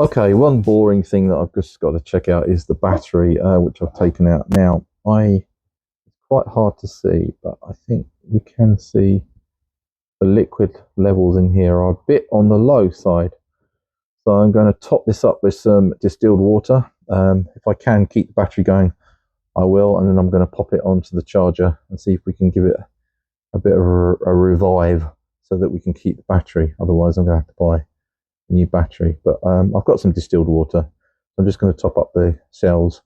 Okay, one boring thing that I've just got to check out is the battery, which I've taken out. Now, it's quite hard to see, but I think you can see the liquid levels in here are a bit on the low side. So I'm going to top this up with some distilled water. If I can keep the battery going, I will, and then I'm going to pop it onto the charger and see if we can give it a bit of a revive so that we can keep the battery. Otherwise, I'm going to have to buy a new battery. But I've got some distilled water. I'm just going to top up the cells,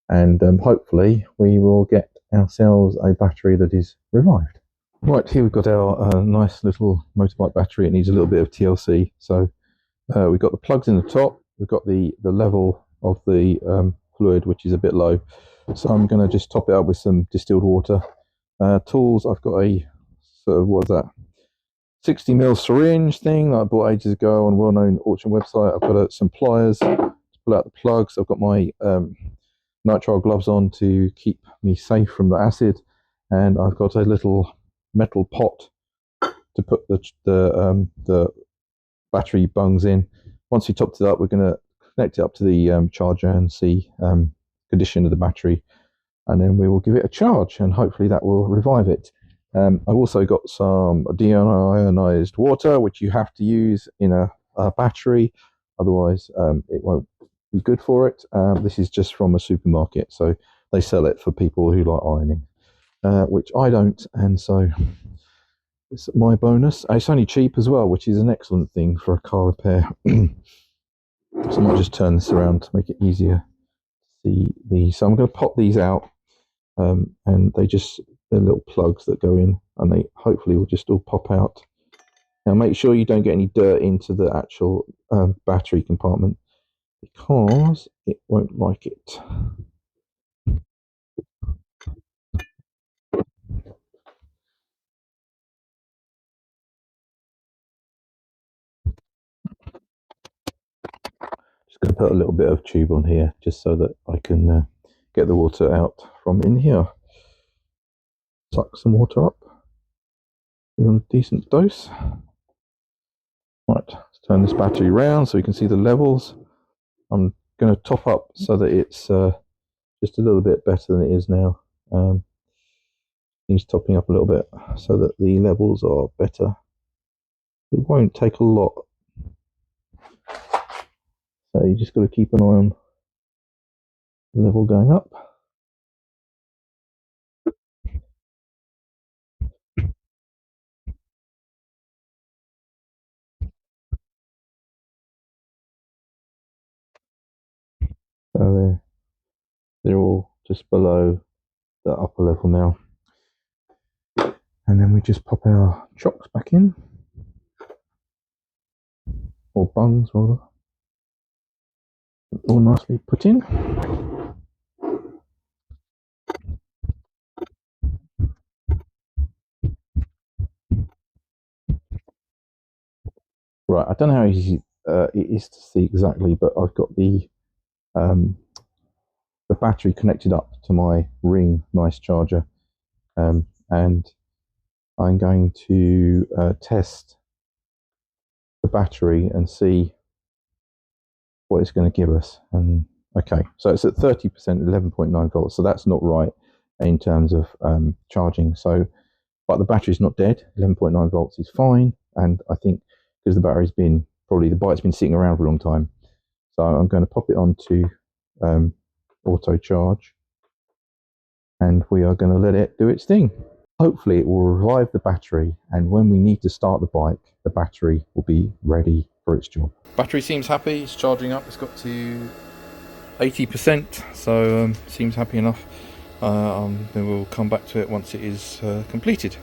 and hopefully we will get ourselves a battery that is revived. Right, here we've got our nice little motorbike battery. It needs a little bit of TLC. So we've got the plugs in the top. We've got the level of the fluid, which is a bit low. So I'm going to just top it up with some distilled water. Tools, I've got a sort of, what is that, 60mm syringe thing that I bought ages ago on a well-known auction website. I've got some pliers to pull out the plugs. I've got my nitrile gloves on to keep me safe from the acid, and I've got a little metal pot to put the battery bungs in. Once we topped it up, we're going to connect it up to the charger and see condition of the battery, and then we will give it a charge, and hopefully that will revive it. I've also got some deionized water, which you have to use in a battery, otherwise it won't be good for it. This is just from a supermarket, so they sell it for people who like ironing, which I don't, and so it's my bonus. It's only cheap as well, which is an excellent thing for a car repair. So I might just turn this around to make it easier to see these. So I'm going to pop these out, and they're little plugs that go in, and they hopefully will just all pop out. Now make sure you don't get any dirt into the actual battery compartment, because it won't like it. Just going to put a little bit of tube on here just so that I can get the water out from in here. Suck some water up. Give them a decent dose. Right, let's turn this battery around so you can see the levels. I'm going to top up so that it's just a little bit better than it is now. Needs topping up a little bit so that the levels are better. It won't take a lot, so you just got to keep an eye on the level going up. So they're all just below the upper level now. And then we just pop our chocks back in, or bungs rather, all nicely put in. Right, I don't know how easy it is to see exactly, but I've got the battery connected up to my Ring nice charger, and I'm going to test the battery and see what it's going to give us. And okay, so it's at 30%, 11.9 volts, so that's not right in terms of charging. So, but the battery's not dead. 11.9 volts is fine, and I think because the battery's been the bike's been sitting around for a long time, so I'm going to pop it onto auto charge, and we are going to let it do its thing. Hopefully it will revive the battery, and when we need to start the bike, the battery will be ready for its job. Battery seems happy, it's charging up, it's got to 80%, so seems happy enough. Then we'll come back to it once it is completed.